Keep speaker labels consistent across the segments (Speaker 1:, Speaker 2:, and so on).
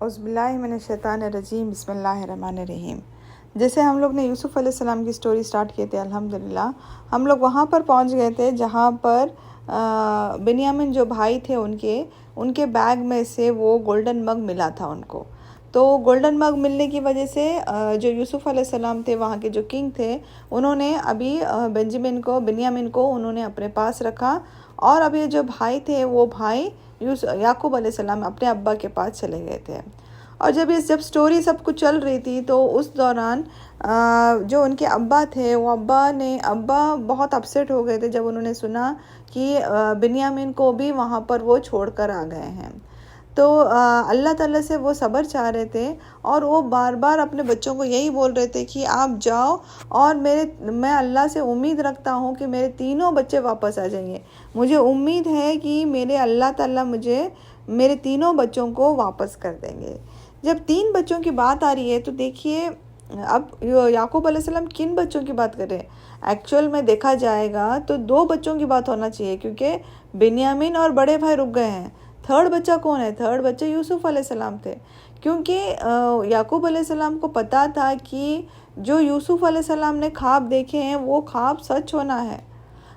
Speaker 1: औज़ुबिल्लाहिमिनश्शैतानिर्रजीम बिस्मिल्लाहिर्रहमानिर्रहीम। जैसे हम लोग ने यूसुफ़ अलैहिस्सलाम की स्टोरी स्टार्ट किए थे, अल्हम्दुलिल्लाह हम लोग वहाँ पर पहुँच गए थे जहाँ पर बिन्यामिन जो भाई थे उनके बैग में से वो गोल्डन मग मिला था उनको। तो गोल्डन मग मिलने की वजह से जो यूसुफ़ अलैहिस्सलाम थे, वहाँ के जो किंग थे, उन्होंने अभी बिन्यामिन को उन्होंने अपने पास रखा। और अभी जो भाई थे वो भाई याकूब अलैहिस्सलाम अपने अब्बा के पास चले गए थे। और जब स्टोरी सब कुछ चल रही थी तो उस दौरान जो उनके अब्बा थे वो अब्बा बहुत अपसेट हो गए थे जब उन्होंने सुना कि बिन्यामिन को भी वहाँ पर वो छोड़कर आ गए हैं। तो अल्लाह ताला से वो सब्र चाह रहे थे और वो बार बार अपने बच्चों को यही बोल रहे थे कि आप जाओ और मैं अल्लाह से उम्मीद रखता हूँ कि मेरे तीनों बच्चे वापस आ जाएंगे। मुझे उम्मीद है कि मेरे अल्लाह ताला मुझे मेरे तीनों बच्चों को वापस कर देंगे। जब 3 बच्चों की बात आ रही है तो देखिए अब याकूब अलैहिस्सलाम किन बच्चों की बात कर रहे हैं। एक्चुअल में देखा जाएगा तो 2 बच्चों की बात होना चाहिए, क्योंकि बिन्यामिन और बड़े भाई रुक गए हैं। थर्ड बच्चा कौन है? थर्ड बच्चे यूसुफ अलैहिस्सलाम थे, क्योंकि याकूब अलैहिस्सलाम को पता था कि जो यूसुफ अलैहिस्सलाम ने ख्वाब देखे हैं वो ख्वाब सच होना है।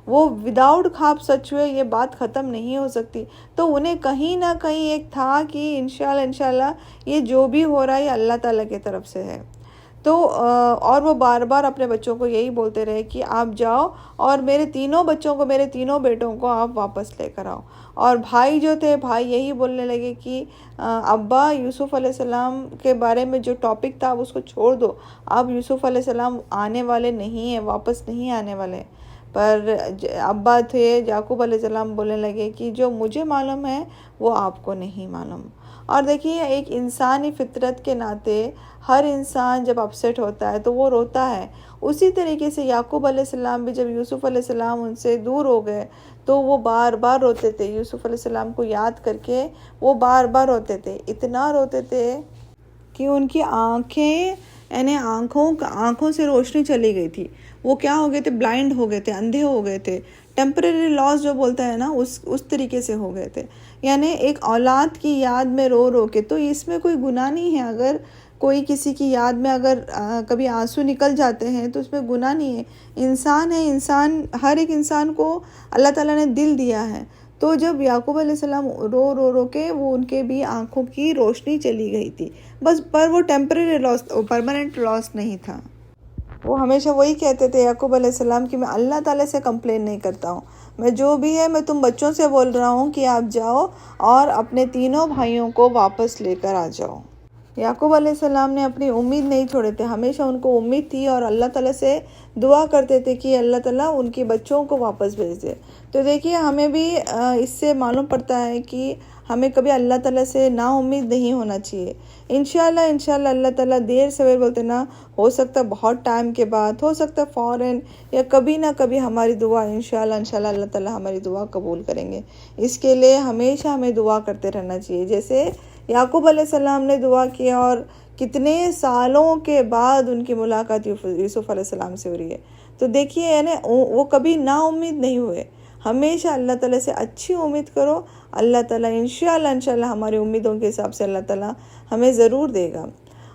Speaker 1: वो विदाउट ख्वाब सच हुए ये बात ख़त्म नहीं हो सकती। तो उन्हें कहीं ना कहीं एक था कि इंशाल्लाह ये जो भी हो रहा है अल्लाह ताला की तरफ से है। तो और वो बार बार अपने बच्चों को यही बोलते रहे कि आप जाओ और मेरे तीनों बेटों को आप वापस लेकर आओ। और भाई जो थे, भाई यही बोलने लगे कि अब्बा अब्बा अलैहिस्सलाम के बारे में जो टॉपिक था आप उसको छोड़ दो। अब यूसुफ अलैहिस्सलाम आने वाले नहीं हैं, वापस नहीं आने वाले। पर अब्बा थे याकूब अलैहिस्सलाम बोलने लगे कि जो मुझे मालूम है वो आपको नहीं मालूम। और देखिए एक इंसानी फितरत के नाते हर इंसान जब अपसेट होता है तो वो रोता है। उसी तरीके से याकूब अलैहिस्सलाम भी जब यूसुफ अलैहिस्सलाम उनसे दूर हो गए तो वो बार बार रोते थे। यूसुफ अलैहिस्सलाम को याद करके वो बार बार रोते थे, इतना रोते थे कि उनकी आँखें यानी आँखों से रोशनी चली गई थी। वो क्या हो गए थे? ब्लाइंड हो गए थे, अंधे हो गए थे। टेम्परेरी लॉस जो बोलता है ना, उस तरीके से हो गए थे। यानी एक औलाद की याद में रो रो के, तो इसमें कोई गुनाह नहीं है। अगर कोई किसी की याद में अगर कभी आंसू निकल जाते हैं तो उसमें गुनाह नहीं है। इंसान है, हर एक इंसान को अल्लाह ताला ने दिल दिया है। तो जब याकूब अलैहिस्सलाम रो के वो उनके भी आंखों की रोशनी चली गई थी बस, पर वो टेम्परेरी लॉस, परमानेंट लॉस नहीं था। वो हमेशा वही कहते थे याकूब अलैहिस्सलाम कि मैं अल्लाह ताला से कंप्लेन नहीं करता हूँ, मैं जो भी है मैं तुम बच्चों से बोल रहा हूँ कि आप जाओ और अपने तीनों भाइयों को वापस लेकर आ जाओ। याकूब अलैहिस्सलाम ने अपनी उम्मीद नहीं छोड़े थे, हमेशा उनको उम्मीद थी और अल्लाह ताला से दुआ करते थे कि अल्लाह ताला उनके बच्चों को वापस भेज दे। तो देखिए हमें भी इससे मालूम पड़ता है कि हमें कभी अल्लाह ताला से ना उम्मीद नहीं होना चाहिए। इंशाल्लाह अल्लाह ताला देर सवेर बोलते ना, हो सकता बहुत टाइम के बाद, हो सकता फ़ौरन या कभी ना कभी हमारी दुआ इंशाल्लाह अल्लाह ताला हमारी दुआ कबूल करेंगे। इसके लिए हमेशा हमें दुआ करते रहना चाहिए। जैसे याकूब अलैहिस्सलाम ने दुआ किया और कितने सालों के बाद उनकी मुलाकात यूसुफ अलैहिस्सलाम से हो रही है। तो देखिए यानी वो कभी ना उम्मीद नहीं हुए। हमेशा अल्लाह ताला से अच्छी उम्मीद करो, अल्लाह ताला इंशाल्लाह हमारी उम्मीदों के हिसाब से अल्लाह ताला हमें ज़रूर देगा।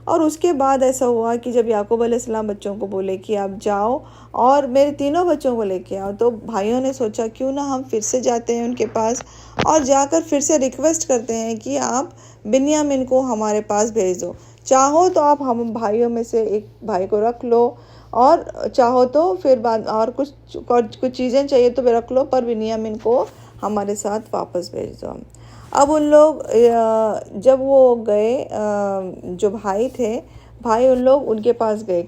Speaker 1: और उसके बाद ऐसा हुआ कि जब याकूब अलैहिस्सलाम बच्चों को बोले कि आप जाओ और मेरे तीनों बच्चों को लेके आओ, तो भाइयों ने सोचा क्यों ना हम फिर से जाते हैं उनके पास और जाकर फिर से रिक्वेस्ट करते हैं कि आप बिन्यामिन को हमारे पास भेज दो। चाहो तो आप हम भाइयों में से एक भाई को रख लो, और चाहो तो फिर बाद और कुछ चीज़ें चाहिए तो रख लो, पर बिन्यामिन को हमारे साथ वापस भेज दो। अब उन लोग जब वो गए, जो भाई थे, भाई उन लोग उनके पास गए,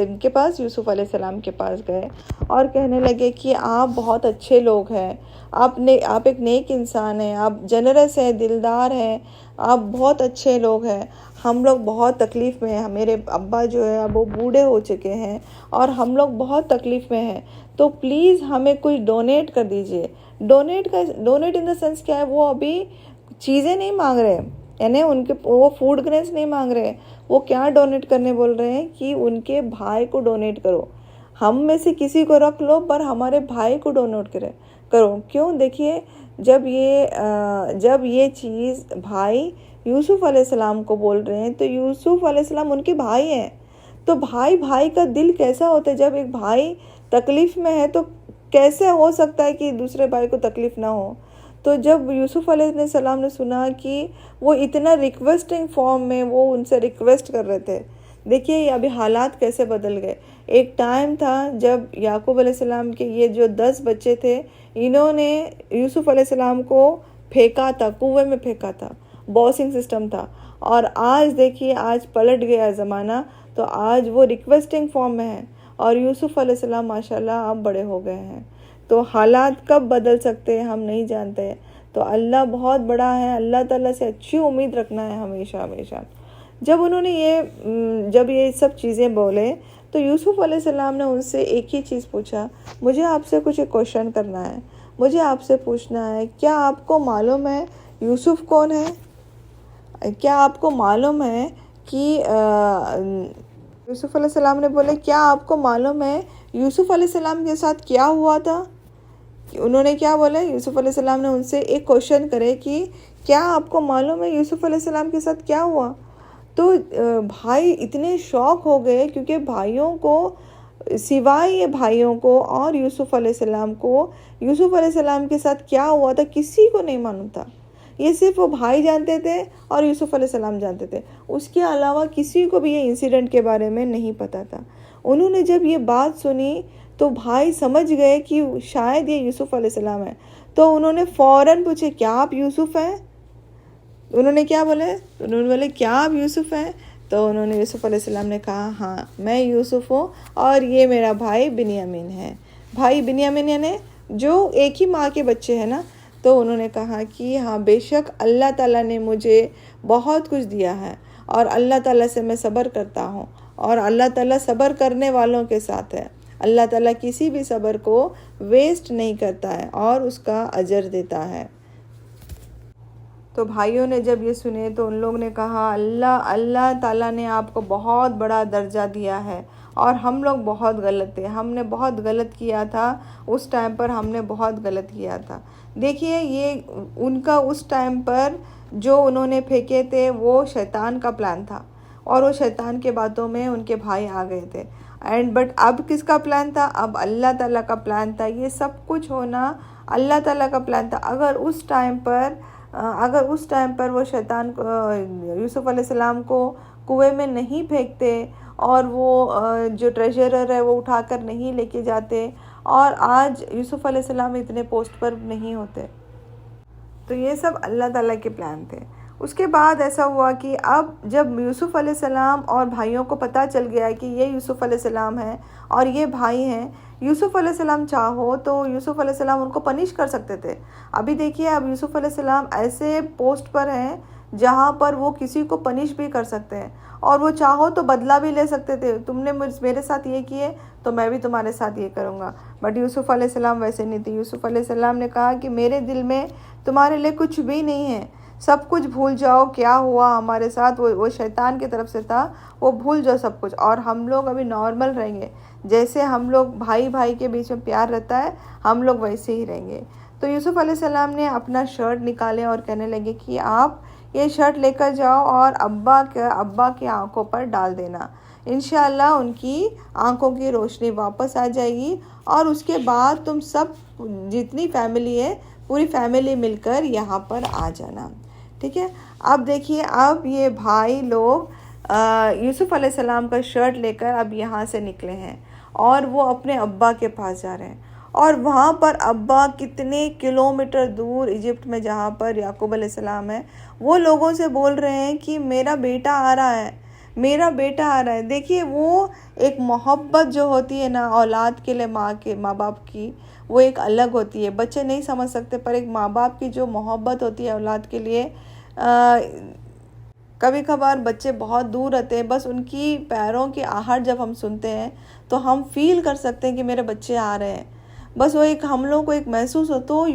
Speaker 1: उनके पास यूसुफ अलैहिस्सलाम के पास गए और कहने लगे कि आप बहुत अच्छे लोग हैं, आप एक नेक इंसान हैं, आप जनरस हैं, दिलदार हैं, आप बहुत अच्छे लोग हैं। हम लोग बहुत तकलीफ़ में हैं, मेरे अब्बा जो है अब वो बूढ़े हो चुके हैं और हम लोग बहुत तकलीफ़ में हैं, तो प्लीज़ हमें कुछ डोनेट कर दीजिए। डोनेट इन द सेंस क्या है, वो अभी चीज़ें नहीं मांग रहे, यानी वो फूड ग्रेन्स नहीं मांग रहे। वो क्या डोनेट करने बोल रहे हैं कि उनके भाई को डोनेट करो, हम में से किसी को रख लो पर हमारे भाई को डोनेट करो। क्यों? देखिए जब ये चीज़ भाई यूसुफ अलैहिस्सलाम को बोल रहे हैं, तो यूसुफ अलैहिस्सलाम उनके भाई हैं। तो भाई भाई का दिल कैसा होता है, जब एक भाई तकलीफ़ में है तो कैसे हो सकता है कि दूसरे भाई को तकलीफ़ ना हो। तो जब यूसुफ अलैहिस्सलाम ने सुना कि वो इतना रिक्वेस्टिंग फॉर्म में वो उनसे रिक्वेस्ट कर रहे थे, देखिए अभी हालात कैसे बदल गए। एक टाइम था जब याकूब अलैहिस्सलाम के ये जो 10 बच्चे थे, इन्होंने यूसुफ अलैहिस्सलाम को फेंका था, कुएं में फेंका था, बॉसिंग सिस्टम था। और आज देखिए, आज पलट गया ज़माना, तो आज वो रिक्वेस्टिंग फॉर्म में है और यूसुफ अलैहिस्सलाम माशाल्लाह अब बड़े हो गए हैं। तो हालात कब बदल सकते हैं हम नहीं जानते। तो अल्लाह बहुत बड़ा है, अल्लाह ताला से अच्छी उम्मीद रखना है हमेशा हमेशा। जब ये सब चीज़ें बोले तो यूसुफ अलैहिस्सलाम ने उनसे एक ही चीज़ पूछा, मुझे आपसे कुछ एक क्वेश्चन करना है, मुझे आपसे पूछना है, क्या आपको मालूम है यूसुफ कौन है? क्या आपको मालूम है कि यूसुफ अलैहिस्सलाम ने बोले, क्या आपको मालूम है यूसुफ अलैहिस्सलाम के साथ क्या हुआ था? उन्होंने क्या बोला, यूसुफ अलैहिस्सलाम ने उनसे एक क्वेश्चन करे कि क्या आपको मालूम है यूसुफ अलैहिस्सलाम के साथ क्या हुआ? तो भाई इतने शौक हो गए, क्योंकि भाइयों को सिवाय ये भाइयों को और यूसुफ अलैहिस्सलाम को यूसुफ अलैहिस्सलाम के साथ क्या हुआ था किसी को नहीं मालूम था। ये सिर्फ वो भाई जानते थे और यूसुफ अलैहिस्सलाम जानते थे, उसके अलावा किसी को भी ये इंसिडेंट के बारे में नहीं पता था। उन्होंने जब ये बात सुनी तो भाई समझ गए कि शायद ये यूसुफ अलैहिस्सलाम है। तो उन्होंने फ़ौरन पूछे, क्या आप यूसुफ हैं? उन्होंने क्या बोले? उन्होंने बोले, क्या आप यूसुफ हैं? तो उन्होंने यूसुफ अलैहिस्सलाम ने कहा, हाँ मैं यूसुफ हूँ और ये मेरा भाई बिन्यामीन है। भाई बिन्यामीन यानी जो एक ही माँ के बच्चे हैं ना। तो उन्होंने कहा कि हाँ बेशक अल्लाह ताला ने मुझे बहुत कुछ दिया है और अल्लाह ताला से मैं सब्र करता हूँ और अल्लाह ताला सब्र करने वालों के साथ है। अल्लाह ताला किसी भी सब्र को वेस्ट नहीं करता है और उसका अजर देता है। तो भाइयों ने जब ये सुने तो उन लोगों ने कहा, अल्लाह ताला ने आपको बहुत बड़ा दर्जा दिया है और हम लोग बहुत गलत थे, हमने बहुत गलत किया था, उस टाइम पर हमने बहुत गलत किया था। देखिए ये उनका उस टाइम पर जो उन्होंने फेंके थे वो शैतान का प्लान था और वो शैतान के बातों में उनके भाई आ गए थे। बट अब किसका प्लान था? अब अल्लाह ताला का प्लान था। ये सब कुछ होना अल्लाह ताला का प्लान था। अगर उस टाइम पर वो शैतान यूसुफ अलैहिस्सलाम को कुएं में नहीं फेंकते और वो जो ट्रेजरर है वो उठाकर नहीं लेके जाते और आज यूसुफ अलैहिस्सलाम इतने पोस्ट पर नहीं होते। तो ये सब अल्लाह ताला के प्लान थे। उसके बाद ऐसा हुआ कि अब जब यूसुफ अलैहिस्सलाम और भाइयों को पता चल गया कि ये यूसुफ अलैहिस्सलाम है और ये भाई हैं, यूसुफ अलैहिस्सलाम चाहो तो यूसुफ अलैहिस्सलाम उनको पनिश कर सकते थे। अभी देखिए, अब यूसुफ अलैहिस्सलाम ऐसे पोस्ट पर हैं जहाँ पर वो किसी को पनिश भी कर सकते हैं और वो चाहो तो बदला भी ले सकते थे। तुमने मेरे साथ ये किए तो मैं भी तुम्हारे साथ ये करूँगा। बट यूसुफ अलैहिस्सलाम वैसे नहीं थे। यूसुफ अलैहिस्सलाम ने कहा कि मेरे दिल में तुम्हारे लिए कुछ भी नहीं है, सब कुछ भूल जाओ, क्या हुआ हमारे साथ वो शैतान की तरफ से था, वो भूल जाओ सब कुछ और हम लोग अभी नॉर्मल रहेंगे। जैसे हम लोग भाई भाई के बीच में प्यार रहता है, हम लोग वैसे ही रहेंगे। तो यूसुफ अलैहिस्सलाम ने अपना शर्ट निकाले और कहने लगे कि आप ये शर्ट लेकर जाओ और अब्बा के आंखों पर डाल देना, इंशाअल्लाह उनकी आंखों की रोशनी वापस आ जाएगी और उसके बाद तुम सब जितनी फैमिली है पूरी फैमिली मिलकर यहाँ पर आ जाना, ठीक है। अब देखिए, अब ये भाई लोग यूसुफ अलैहिस्सलाम का शर्ट लेकर अब यहाँ से निकले हैं और वो अपने अब्बा के पास जा रहे हैं और वहाँ पर अब्बा कितने किलोमीटर दूर इजिप्ट में जहाँ पर याकूब अलैहिस्सलाम है, वो लोगों से बोल रहे हैं कि मेरा बेटा आ रहा है, मेरा बेटा आ रहा है। देखिए वो एक मोहब्बत जो होती है ना औलाद के लिए, माँ बाप की, वो एक अलग होती है। बच्चे नहीं समझ सकते, पर एक माँ बाप की जो मोहब्बत होती है औलाद के लिए, कभी कभार बच्चे बहुत दूर रहते हैं, बस उनकी पैरों की आहट जब हम सुनते हैं तो हम फील कर सकते हैं कि मेरे बच्चे आ रहे हैं। बस वो एक हम लोग को एक महसूस हो। तो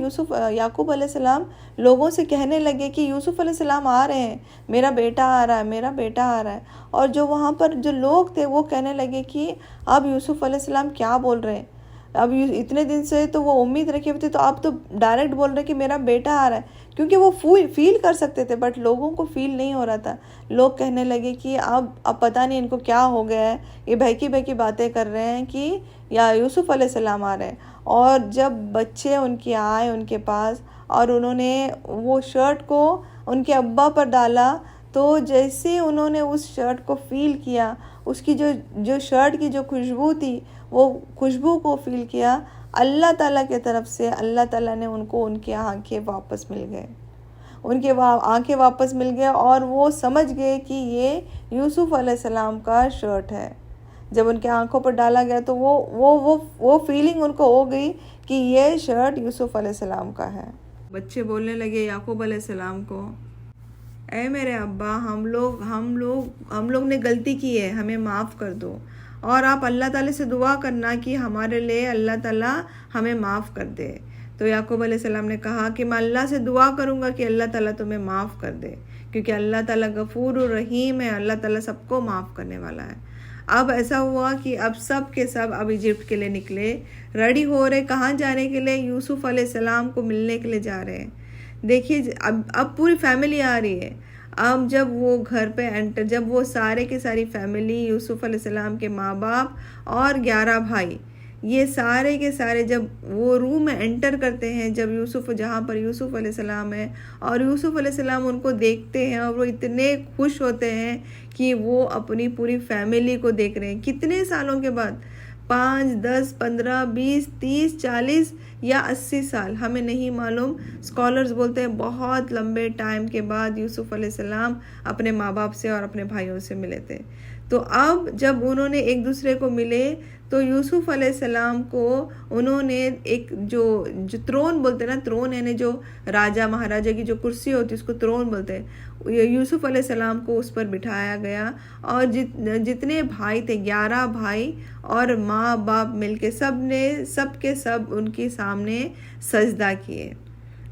Speaker 1: याकूब अलैहिस्सलाम लोगों से कहने लगे कि यूसुफ अलैहिस्सलाम आ रहे हैं, मेरा बेटा आ रहा है, मेरा बेटा आ रहा है। और जो वहाँ पर जो लोग थे वो कहने लगे कि अब यूसुफ अलैहिस्सलाम क्या बोल रहे हैं, अब इतने दिन से तो वो उम्मीद रखे हुए थे, तो आप तो डायरेक्ट बोल रहे कि मेरा बेटा आ रहा है, क्योंकि वो फील कर सकते थे, बट लोगों को फील नहीं हो रहा था। लोग कहने लगे कि अब पता नहीं इनको क्या हो गया है, ये बहकी बातें कर रहे हैं कि या यूसुफ अलैहिस्सलाम आ रहे हैं। और जब बच्चे उनके आए उनके पास और उन्होंने वो शर्ट को उनके अब्बा पर डाला, तो जैसे उन्होंने उस शर्ट को फ़ील किया, उसकी जो शर्ट की जो खुशबू थी, वो खुशबू को फ़ील किया, अल्लाह ताला के तरफ से अल्लाह ताला ने उनको उनकी आंखें वापस मिल गए, आंखें वापस मिल गए और वो समझ गए कि ये यूसुफ अलैहिस्सलाम का शर्ट है। जब उनके आंखों पर डाला गया तो वो फीलिंग उनको हो गई कि ये शर्ट यूसुफ अलैहिस्सलाम का है। बच्चे बोलने लगे याकूब अलैहिस्सलाम को, ऐ मेरे अब्बा, हम लोग ने गलती की है, हमें माफ़ कर दो, और आप अल्लाह ताला से दुआ करना कि हमारे लिए अल्लाह ताला हमें माफ़ कर दे। तो याकूब अलैहिस्सलाम ने कहा कि मैं अल्लाह से दुआ करूँगा कि अल्लाह ताला तुम्हें माफ़ कर दे, क्योंकि अल्लाह ताला गफ़ूर रहीम है, अल्लाह ताला सबको माफ़ करने वाला है। अब ऐसा हुआ कि अब सब के सब अब इजिप्ट के लिए निकले, रेडी हो रहे, कहाँ जाने के लिए? यूसुफ अलैहिस्सलाम को मिलने के लिए जा रहे हैं। देखिए अब पूरी फैमिली आ रही है। अब जब वो घर पे एंटर, जब वो सारे की सारी फैमिली, यूसुफ अलैहिस्सलाम के माँ बाप और 11 भाई, ये सारे के सारे जब वो रूम में एंटर करते हैं, जब जहाँ पर यूसुफ अलैहिस्सलाम है और यूसुफ अलैहिस्सलाम उनको देखते हैं और वो इतने खुश होते हैं कि वो अपनी पूरी फैमिली को देख रहे हैं। कितने सालों के बाद, 5, 10, 15, 20, 30, 40 या 80 साल, हमें नहीं मालूम। स्कॉलर्स बोलते हैं बहुत लंबे टाइम के बाद यूसुफ अलैहिस्सलाम अपने माँ बाप से और अपने भाइयों से मिले थे। तो अब जब उन्होंने एक दूसरे को मिले, तो यूसुफ अलैहिस्सलाम को उन्होंने एक जो त्रोन बोलते हैं ना, त्रोन यानी जो राजा महाराजा की जो कुर्सी होती है उसको त्रोन बोलते हैं, यूसुफ अलैहिस्सलाम को उस पर बिठाया गया। और जितने भाई थे, 11 भाई और माँ बाप मिलके सबके सब उनके सामने सजदा किए।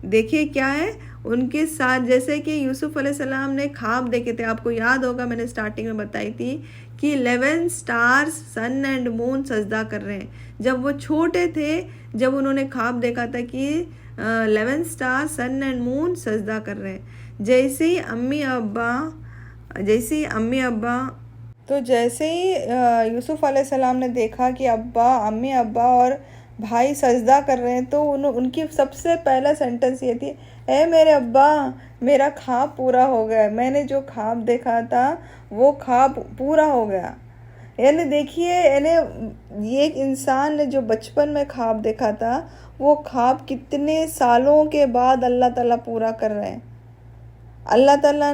Speaker 1: देखिए क्या है उनके साथ, जैसे कि यूसुफ अलैहिस्सलाम ने ख्वाब देखे थे, आपको याद होगा मैंने स्टार्टिंग में बताई थी कि 11 स्टार्स, सन एंड मून सजदा कर रहे हैं। जब वो छोटे थे, जब उन्होंने ख्वाब देखा था कि 11 स्टार, सन एंड मून सजदा कर रहे हैं। जैसे ही अम्मी अब्बा तो जैसे ही यूसुफ अलैहिस्सलाम ने देखा कि अम्मी अब्बा और भाई सजदा कर रहे हैं, तो उनकी सबसे पहला सेंटेंस ये थी, ए मेरे अब्बा, मेरा ख्वाब पूरा हो गया, मैंने जो ख्वाब देखा था वो ख्वाब पूरा हो गया। यानी देखिए, यानी ये एक इंसान ने जो बचपन में ख्वाब देखा था, वो ख्वाब कितने सालों के बाद अल्लाह ताला पूरा कर रहे हैं। अल्लाह ताला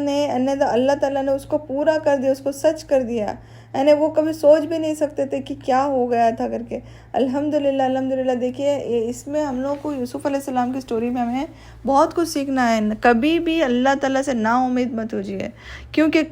Speaker 1: ने उसको पूरा कर दिया, उसको सच कर दिया। यानी वो कभी सोच भी नहीं सकते थे कि क्या हो गया था करके। अल्हम्दुलिल्लाह। देखिए इसमें हम लोग को यूसुफ अलैहिस्सलाम की स्टोरी में हमें बहुत कुछ सीखना है। कभी भी अल्लाह ताला से ना उम्मीद मत होजिए, क्योंकि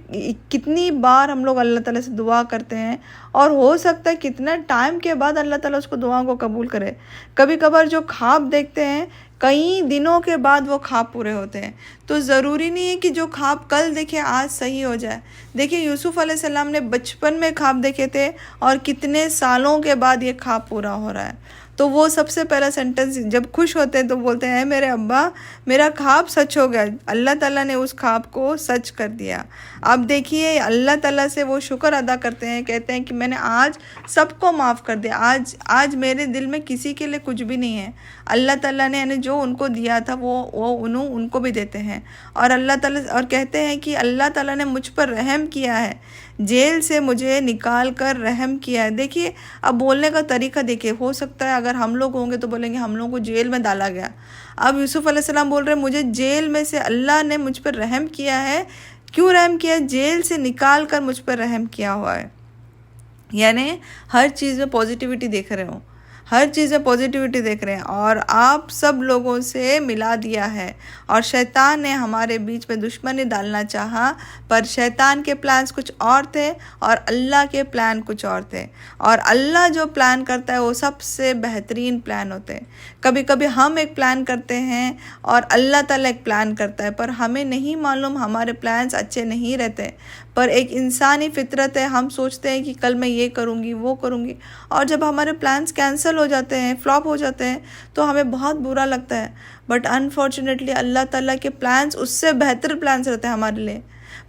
Speaker 1: कितनी बार हम लोग अल्लाह ताला से दुआ करते हैं और हो सकता है कितना टाइम के बाद अल्लाह ताला उसको दुआ को कबूल करे। कभी कभार जो ख्वाब देखते हैं, कई दिनों के बाद वो ख्वाब पूरे होते हैं। तो ज़रूरी नहीं है कि जो ख्वाब कल देखे आज सही हो जाए। देखिए यूसुफ अलैहिस्सलाम ने बचपन में ख्वाब देखे थे और कितने सालों के बाद ये ख्वाब पूरा हो रहा है। तो वो सबसे पहला सेंटेंस जब खुश होते हैं तो बोलते हैं, मेरे अब्बा, मेरा ख्वाब सच हो गया, अल्लाह ताला ने उस ख्वाब को सच कर दिया। अब देखिए अल्लाह ताला से वो शुक्र अदा करते हैं, कहते हैं कि मैंने आज सबको माफ़ कर दिया, आज मेरे दिल में किसी के लिए कुछ भी नहीं है। अल्लाह ताला ने यानी जो उनको दिया था वो उनको भी देते हैं। और अल्लाह ताला और कहते हैं कि अल्लाह ताला ने मुझ पर रहम किया है, जेल से मुझे निकाल कर रहम किया है। देखिए अब बोलने का तरीका देखिए, हो सकता है अगर हम लोग होंगे तो बोलेंगे हम लोग को जेल में डाला गया। अब यूसुफ अलैहिस्सलाम बोल रहे हैं, मुझे जेल में से अल्लाह ने मुझ पर रहम किया है। क्यों रहम किया? जेल से निकाल कर मुझ पर रहम किया हुआ है। यानी हर चीज़ में पॉजिटिविटी देख रहे हो, हर चीज़ में पॉजिटिविटी देख रहे हैं और आप सब लोगों से मिला दिया है। और शैतान ने हमारे बीच में दुश्मनी डालना चाहा, पर शैतान के प्लान्स कुछ और थे और अल्लाह के प्लान कुछ और थे। और अल्लाह जो प्लान करता है वो सबसे बेहतरीन प्लान होते हैं। कभी कभी हम एक प्लान करते हैं और अल्लाह ताला एक प्लान करता है, पर हमें नहीं मालूम हमारे प्लान्स अच्छे नहीं रहते। पर एक इंसानी फितरत है, हम सोचते हैं कि कल मैं ये करूँगी वो करूँगी, और जब हमारे प्लान्स कैंसिल हो जाते हैं, फ्लॉप हो जाते हैं, तो हमें बहुत बुरा लगता है। बट अनफॉर्चुनेटली अल्लाह ताला के प्लान्स उससे बेहतर प्लान्स रहते हैं हमारे लिए,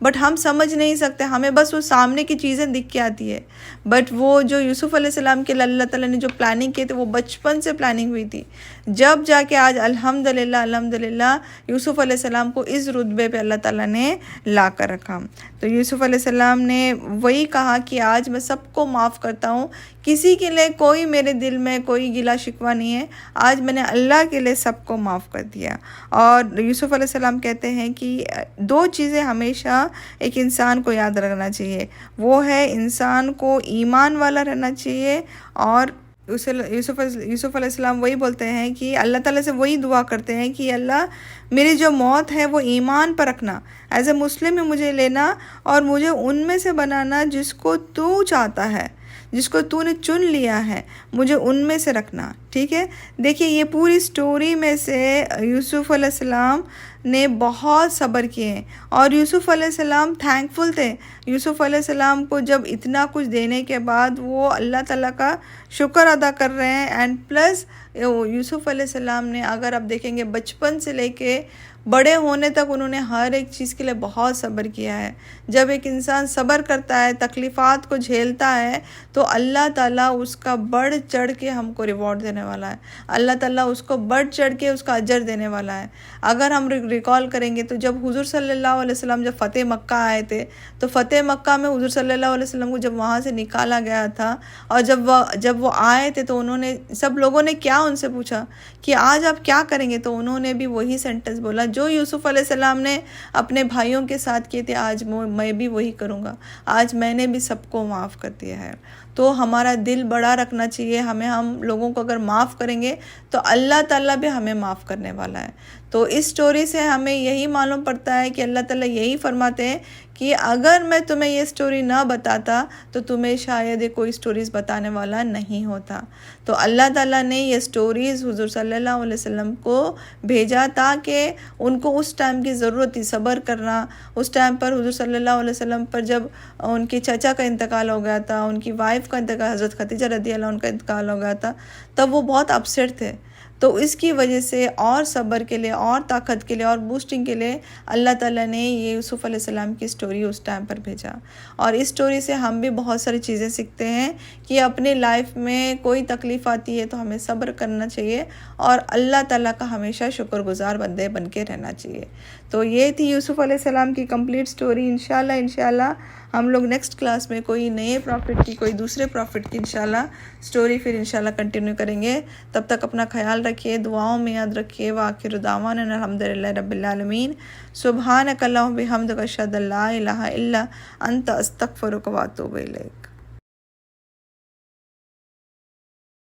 Speaker 1: बट हम समझ नहीं सकते, हमें बस वो सामने की चीज़ें दिख के आती है। बट वो जो यूसुफ़ अलैहिस्सलाम के लिए अल्लाह ताला ने जो प्लानिंग की थी, वो बचपन से प्लानिंग हुई थी, जब जाके आज अल्हम्दुलिल्लाह यूसुफ़ अलैहिस्सलाम को इस रुतबे पे अल्लाह ताला ने ला कर रखा। तो यूसुफ़ अलैहिस्सलाम ने वही कहा कि आज मैं सबको माफ़ करता हूँ, किसी के लिए कोई मेरे दिल में कोई गिला शिकवा नहीं है, आज मैंने अल्लाह के लिए सबको माफ़ कर दिया। और यूसुफ़ अलैहिस्सलाम कहते हैं कि दो चीज़ें हमेशा एक इंसान को याद रखना चाहिए, वो है इंसान को ईमान वाला रहना चाहिए, और यूसुफ़ अलैहिस्सलाम वही बोलते हैं कि अल्लाह ताला से वही दुआ करते हैं कि अल्लाह मेरी जो मौत है वो ईमान पर रखना, एज ए मुस्लिम में मुझे लेना, और मुझे उनमें से बनाना जिसको तू चाहता है, जिसको तूने चुन लिया है, मुझे उनमें से रखना। ठीक है, देखिए ये पूरी स्टोरी में से यूसुफ़ अलैहिस्सलाम ने बहुत सब्र किए, और यूसुफ़ अलैहिस्सलाम थैंकफुल थे। यूसुफ़ अलैहिस्सलाम को जब इतना कुछ देने के बाद वो अल्लाह ताला का शुक्र अदा कर रहे हैं। एंड प्लस यूसुफ़ अलैहिस्सलाम ने, अगर आप देखेंगे, बचपन से लेके बड़े होने तक उन्होंने हर एक चीज़ के लिए बहुत सब्र किया है। जब एक इंसान सब्र करता है, तकलीफ़ात को झेलता है, तो अल्लाह ताला उसका बढ़ चढ़ के हमको रिवॉर्ड देने वाला है, अल्लाह ताला उसको बढ़ चढ़ के उसका अजर देने वाला है। अगर हम रिकॉल करेंगे तो जब हुज़ूर सल्लल्लाहु अलैहि वसल्लम जब फ़तेह मक्का आए थे, तो फ़तेह मक्का में हुज़ूर सल्लल्लाहु अलैहि वसल्लम को जब वहाँ से निकाला गया था, और जब वो आए थे, तो उन्होंने, सब लोगों ने क्या उनसे पूछा कि आज आप क्या करेंगे, तो उन्होंने भी वही सेंटेंस बोला जो यूसुफ़ अलैहिस्सलाम ने अपने भाइयों के साथ किए थे, आज मैं भी वही करूँगा, आज मैंने भी सबको माफ़ कर दिया है। तो हमारा दिल बड़ा रखना चाहिए, हम लोगों को अगर माफ़ करेंगे तो अल्लाह ताला भी हमें माफ़ करने वाला है। तो इस स्टोरी से हमें यही मालूम पड़ता है कि अल्लाह ताला यही फरमाते हैं कि अगर मैं तुम्हें ये स्टोरी ना बताता तो तुम्हें शायद ये कोई स्टोरीज़ बताने वाला नहीं होता। तो अल्लाह ताला ने ये स्टोरीज़ हुज़ूर सल्लल्लाहु अलैहि वसल्लम को भेजा ताकि उनको उस टाइम की ज़रूरत थी सब्र करना। उस टाइम पर हुज़ूर सल्लल्लाहु अलैहि वसल्लम पर जब उनके चाचा का इंतकाल हो गया था, उनकी वाइफ का इंतकाल, हज़रत खदीजा रज़ियल्लाहु अन्हा उनका इंतकाल हो गया था, तब वो बहुत अपसेट थे। तो इसकी वजह से और सब्र के लिए, और ताकत के लिए, और बूस्टिंग के लिए अल्लाह ताला ने ये यूसुफ़ अलैहिस्सलाम की स्टोरी उस टाइम पर भेजा। और इस स्टोरी से हम भी बहुत सारी चीज़ें सीखते हैं कि अपनी लाइफ में कोई तकलीफ़ आती है तो हमें सब्र करना चाहिए, और अल्लाह ताला का हमेशा शुक्रगुज़ार बंदे बन के रहना चाहिए। तो ये थी यूसुफ़ अलैहिस्सलाम की कंप्लीट स्टोरी। इंशाल्लाह हम लोग नेक्स्ट क्लास में कोई नए प्रॉफिट की, कोई दूसरे प्रॉफिट की इंशाल्लाह स्टोरी फिर इंशाल्लाह कंटिन्यू करेंगे। तब तक अपना ख्याल रखिए, दुआओं में याद रखिए। व आखिर दावाना अल्हम्दुलिल्लाहि रब्बिल आलमीन। सुब्हानक अल्लाहुम्मा बिहम्दिका अशहदु अल्ला इलाहा इल्ला अंता अस्तगफिरुका व अतूबु इलैक।